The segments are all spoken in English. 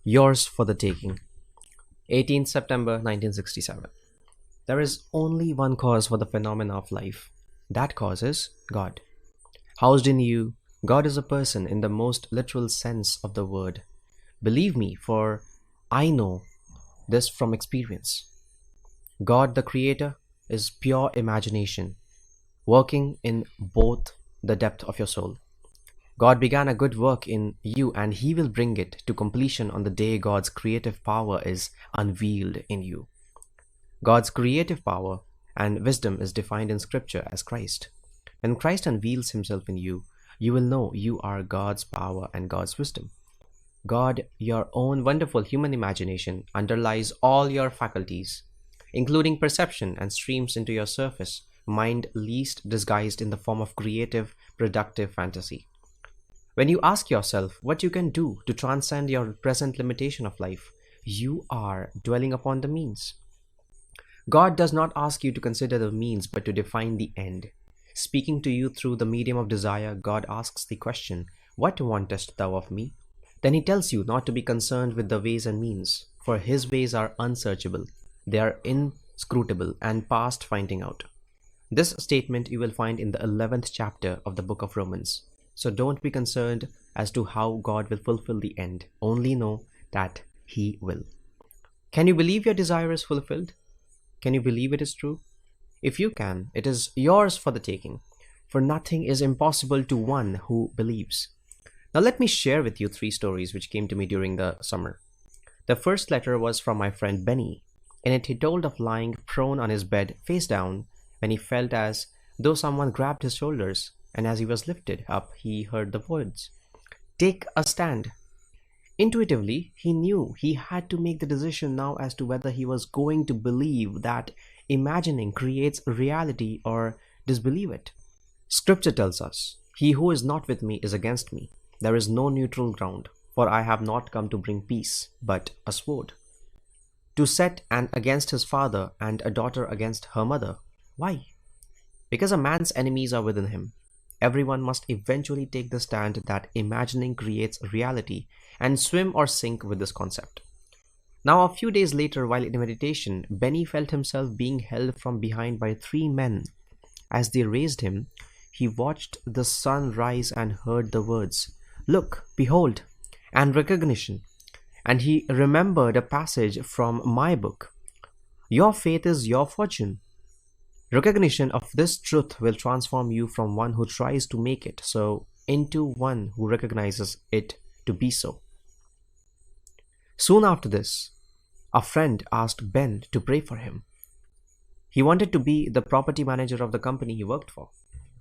Yours for the taking. 18th September 1967. There is only one cause for the phenomena of life. That cause is God. Housed in you, God is a person in the most literal sense of the word. Believe me, for I know this from experience. God the Creator is pure imagination, working in both the depth of your soul. God began a good work in you and He will bring it to completion on the day God's creative power is unveiled in you. God's creative power and wisdom is defined in Scripture as Christ. When Christ unveils Himself in you, you will know you are God's power and God's wisdom. God, your own wonderful human imagination, underlies all your faculties, including perception, and streams into your surface mind least disguised in the form of creative, productive fantasy. When you ask yourself what you can do to transcend your present limitation of life, you are dwelling upon the means. God does not ask you to consider the means but to define the end. Speaking to you through the medium of desire, God asks the question, "What wantest thou of me?" Then He tells you not to be concerned with the ways and means, for His ways are unsearchable, they are inscrutable and past finding out. This statement you will find in the 11th chapter of the book of Romans. So don't be concerned as to how God will fulfill the end. Only know that He will. Can you believe your desire is fulfilled? Can you believe it is true? If you can, it is yours for the taking, for nothing is impossible to one who believes. Now let me share with you 3 stories which came to me during the summer. The first letter was from my friend Benny. In it he told of lying prone on his bed face down when he felt as though someone grabbed his shoulders, and as he was lifted up he heard the words, "Take a stand." Intuitively, he knew he had to make the decision now as to whether he was going to believe that imagining creates reality or disbelieve it. Scripture tells us, "He who is not with me is against me. There is no neutral ground, for I have not come to bring peace, but a sword. To set an against his father and a daughter against her mother." Why? Because a man's enemies are within him. Everyone must eventually take the stand that imagining creates reality and swim or sink with this concept. Now, a few days later, while in meditation, Benny felt himself being held from behind by 3 men. As they raised him, he watched the sun rise and heard the words, "Look, behold," and recognition. And he remembered a passage from my book, "Your faith is your fortune." Recognition of this truth will transform you from one who tries to make it so into one who recognizes it to be so. Soon after this, a friend asked Ben to pray for him. He wanted to be the property manager of the company he worked for.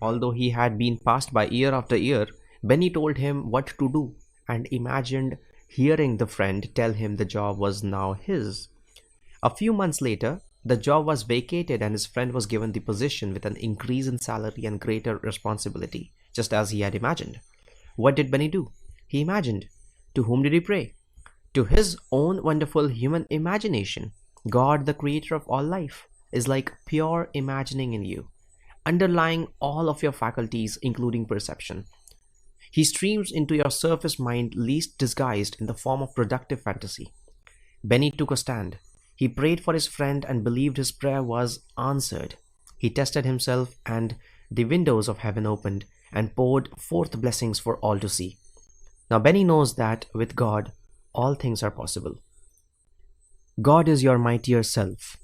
Although he had been passed by year after year, Benny told him what to do and imagined hearing the friend tell him the job was now his. A few months later, the job was vacated and his friend was given the position with an increase in salary and greater responsibility, just as he had imagined. What did Benny do? He imagined. To whom did he pray? To his own wonderful human imagination. God, the creator of all life, is like pure imagining in you, underlying all of your faculties, including perception. He streams into your surface mind least disguised in the form of productive fantasy. Benny took a stand. He prayed for his friend and believed his prayer was answered. He tested himself and the windows of heaven opened and poured forth blessings for all to see. Now Benny knows that with God, all things are possible. God is your mightier self.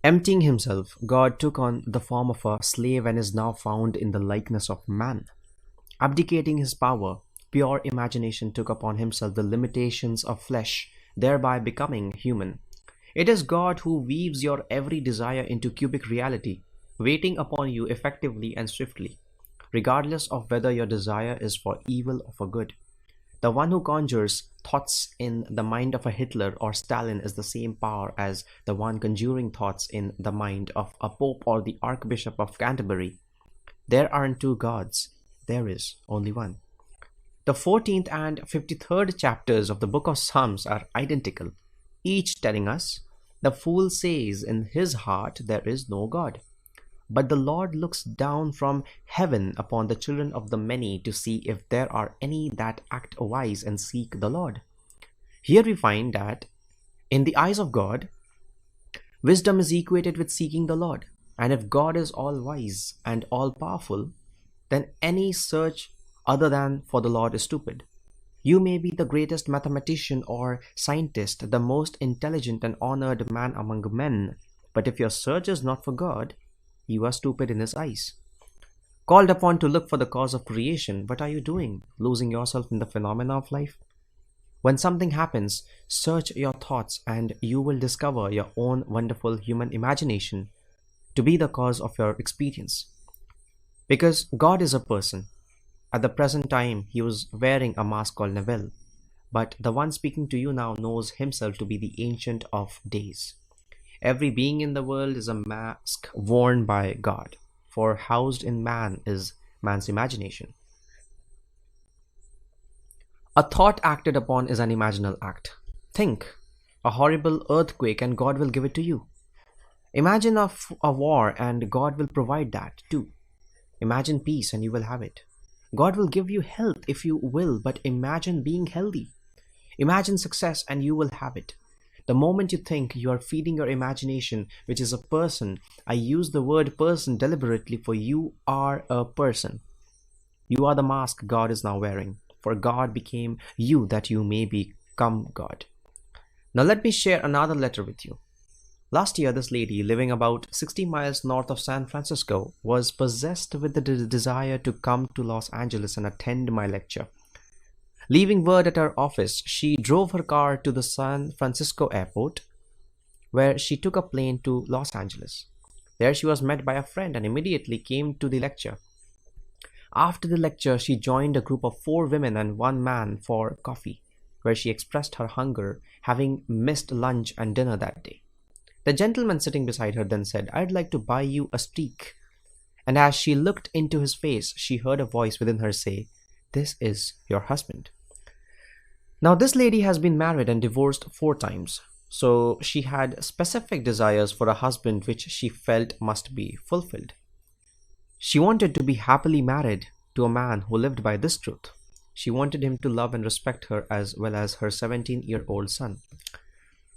Emptying himself, God took on the form of a slave and is now found in the likeness of man. Abdicating his power, pure imagination took upon himself the limitations of flesh, thereby becoming human. It is God who weaves your every desire into cubic reality, waiting upon you effectively and swiftly, regardless of whether your desire is for evil or for good. The one who conjures thoughts in the mind of a Hitler or Stalin is the same power as the one conjuring thoughts in the mind of a Pope or the Archbishop of Canterbury. There aren't 2 gods, there is only one. The 14th and 53rd chapters of the book of Psalms are identical, each telling us, "The fool says in his heart there is no God. But the Lord looks down from heaven upon the children of the many to see if there are any that act wise and seek the Lord." Here we find that in the eyes of God, wisdom is equated with seeking the Lord. And if God is all wise and all powerful, then any search other than for the Lord is stupid. You may be the greatest mathematician or scientist, the most intelligent and honored man among men, but if your search is not for God, you are stupid in His eyes. Called upon to look for the cause of creation, what are you doing? Losing yourself in the phenomena of life? When something happens, search your thoughts and you will discover your own wonderful human imagination to be the cause of your experience. Because God is a person. At the present time, he was wearing a mask called Neville, but the one speaking to you now knows himself to be the Ancient of Days. Every being in the world is a mask worn by God, for housed in man is man's imagination. A thought acted upon is an imaginal act. Think, a horrible earthquake and God will give it to you. Imagine a war and God will provide that too. Imagine peace and you will have it. God will give you health if you will, but imagine being healthy. Imagine success and you will have it. The moment you think, you are feeding your imagination, which is a person. I use the word person deliberately, for you are a person. You are the mask God is now wearing, for God became you that you may become God. Now let me share another letter with you. Last year, this lady, living about 60 miles north of San Francisco, was possessed with the desire to come to Los Angeles and attend my lecture. Leaving word at her office, she drove her car to the San Francisco airport, where she took a plane to Los Angeles. There she was met by a friend and immediately came to the lecture. After the lecture, she joined a group of 4 women and 1 man for coffee, where she expressed her hunger, having missed lunch and dinner that day. The gentleman sitting beside her then said, "I'd like to buy you a steak." And as she looked into his face, she heard a voice within her say, "This is your husband." Now this lady has been married and divorced 4 times. So she had specific desires for a husband which she felt must be fulfilled. She wanted to be happily married to a man who lived by this truth. She wanted him to love and respect her as well as her 17-year-old son.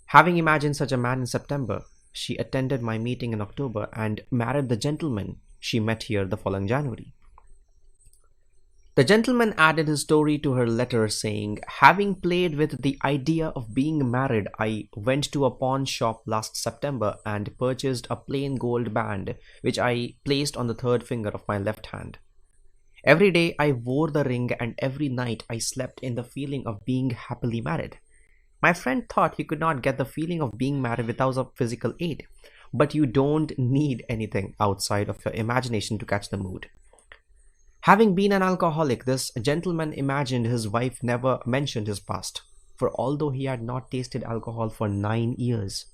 Having imagined such a man in September, she attended my meeting in October and married the gentleman she met here the following January. The gentleman added his story to her letter saying, "Having played with the idea of being married, I went to a pawn shop last September and purchased a plain gold band which I placed on the 3rd finger of my left hand. Every day I wore the ring and every night I slept in the feeling of being happily married. My friend thought he could not get the feeling of being married without a physical aid, but you don't need anything outside of your imagination to catch the mood." Having been an alcoholic, this gentleman imagined his wife never mentioned his past, for although he had not tasted alcohol for 9 years,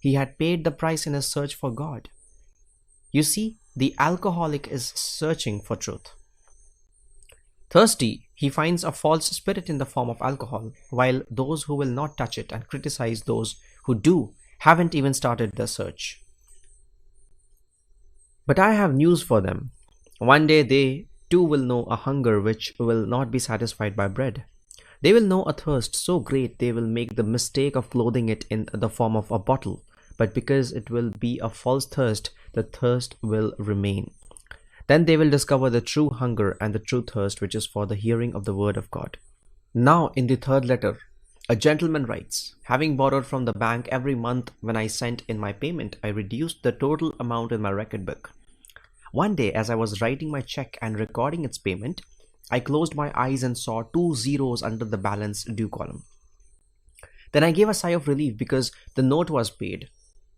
he had paid the price in his search for God. You see, the alcoholic is searching for truth. Thirsty, he finds a false spirit in the form of alcohol, while those who will not touch it and criticize those who do haven't even started their search. But I have news for them. One day they too will know a hunger which will not be satisfied by bread. They will know a thirst so great they will make the mistake of clothing it in the form of a bottle, but because it will be a false thirst, the thirst will remain. Then they will discover the true hunger and the true thirst, which is for the hearing of the word of God. Now in the 3rd letter, a gentleman writes, "Having borrowed from the bank every month when I sent in my payment, I reduced the total amount in my record book. One day, as I was writing my check and recording its payment, I closed my eyes and saw 2 zeros under the balance due column. Then I gave a sigh of relief because the note was paid.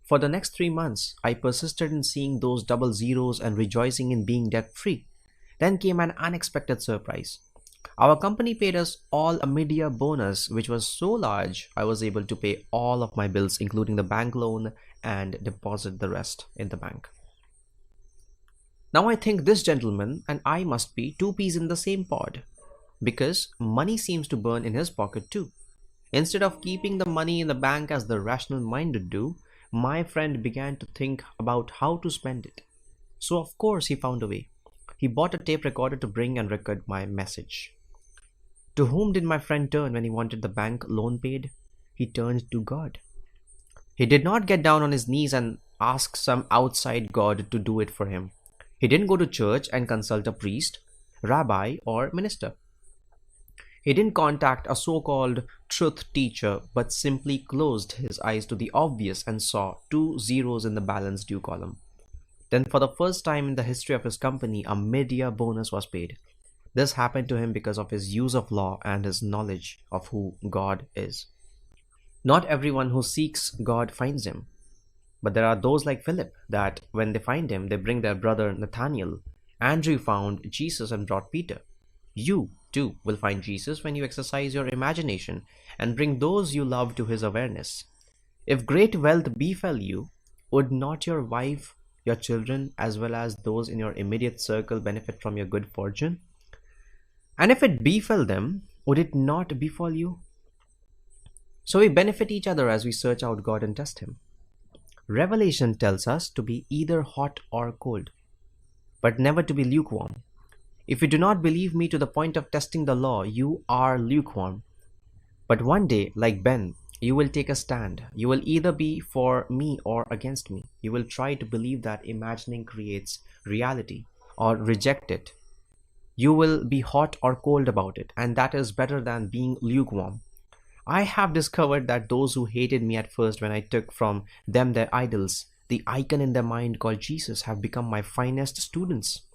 For the next 3 months, I persisted in seeing those double zeros and rejoicing in being debt-free. Then came an unexpected surprise. Our company paid us all a mid-year bonus, which was so large I was able to pay all of my bills, including the bank loan, and deposit the rest in the bank. Now I think this gentleman and I must be 2 peas in the same pod, because money seems to burn in his pocket too. Instead of keeping the money in the bank as the rational-minded do, my friend began to think about how to spend it. So of course he found a way. He bought a tape recorder to bring and record my message. To whom did my friend turn when he wanted the bank loan paid? He turned to God. He did not get down on his knees and ask some outside God to do it for him. He didn't go to church and consult a priest, rabbi, or minister. He didn't contact a so-called truth teacher, but simply closed his eyes to the obvious and saw 2 zeros in the balance due column. Then, for the first time in the history of his company, a mid-year bonus was paid. This happened to him because of his use of law and his knowledge of who God is. Not everyone who seeks God finds him, but there are those like Philip that when they find him, they bring their brother Nathaniel. Andrew found Jesus and brought Peter. You, too, will find Jesus when you exercise your imagination and bring those you love to his awareness. If great wealth befell you, would not your wife, your children, as well as those in your immediate circle benefit from your good fortune? And if it befell them, would it not befall you? So we benefit each other as we search out God and test him. Revelation tells us to be either hot or cold, but never to be lukewarm. If you do not believe me to the point of testing the law, you are lukewarm. But one day, like Ben, you will take a stand. You will either be for me or against me. You will try to believe that imagining creates reality or reject it. You will be hot or cold about it, and that is better than being lukewarm. I have discovered that those who hated me at first when I took from them their idols, the icon in their mind called Jesus, have become my finest students.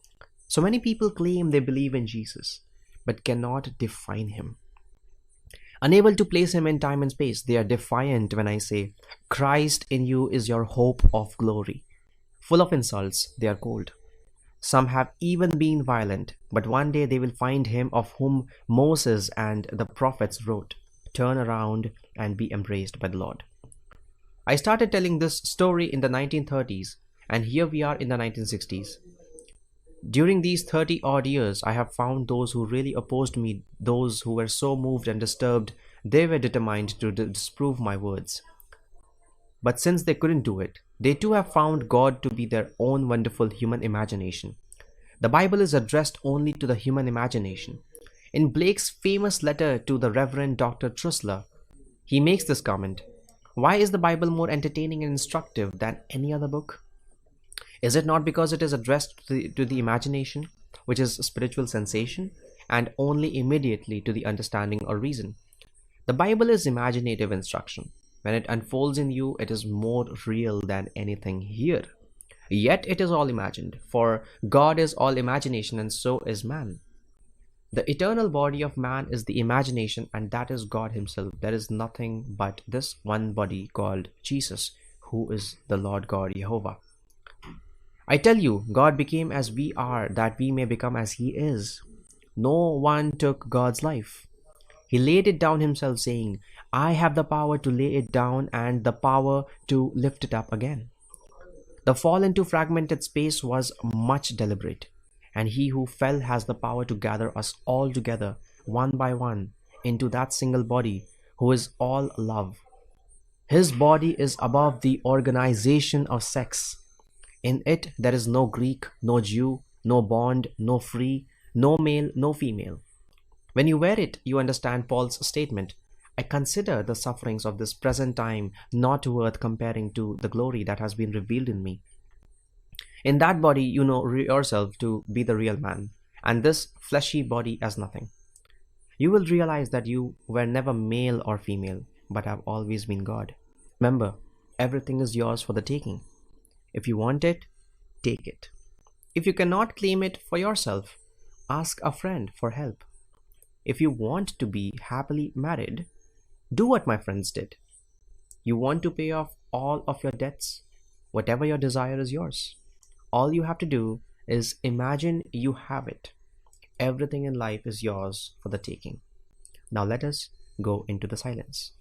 So many people claim they believe in Jesus, but cannot define him. Unable to place him in time and space, they are defiant when I say, Christ in you is your hope of glory. Full of insults, they are cold. Some have even been violent, but one day they will find him of whom Moses and the prophets wrote, turn around and be embraced by the Lord. I started telling this story in the 1930s, and here we are in the 1960s. During these 30-odd years, I have found those who really opposed me, those who were so moved and disturbed, they were determined to disprove my words. But since they couldn't do it, they too have found God to be their own wonderful human imagination. The Bible is addressed only to the human imagination. In Blake's famous letter to the Reverend Dr. Trusler, he makes this comment, why is the Bible more entertaining and instructive than any other book? Is it not because it is addressed to the imagination, which is spiritual sensation, and only immediately to the understanding or reason? The Bible is imaginative instruction. When it unfolds in you, it is more real than anything here. Yet it is all imagined, for God is all imagination and so is man. The eternal body of man is the imagination, and that is God himself. There is nothing but this one body called Jesus, who is the Lord God Jehovah. I tell you, God became as we are, that we may become as he is. No one took God's life. He laid it down himself, saying, I have the power to lay it down and the power to lift it up again. The fall into fragmented space was much deliberate, and he who fell has the power to gather us all together, one by one, into that single body, who is all love. His body is above the organization of sex. In it, there is no Greek, no Jew, no bond, no free, no male, no female. When you wear it, you understand Paul's statement, I consider the sufferings of this present time not worth comparing to the glory that has been revealed in me. In that body, you know yourself to be the real man, and this fleshy body as nothing. You will realize that you were never male or female, but have always been God. Remember, everything is yours for the taking. If you want it, take it. If you cannot claim it for yourself, ask a friend for help. If you want to be happily married, do what my friends did. You want to pay off all of your debts? Whatever your desire is yours. All you have to do is imagine you have it. Everything in life is yours for the taking. Now let us go into the silence.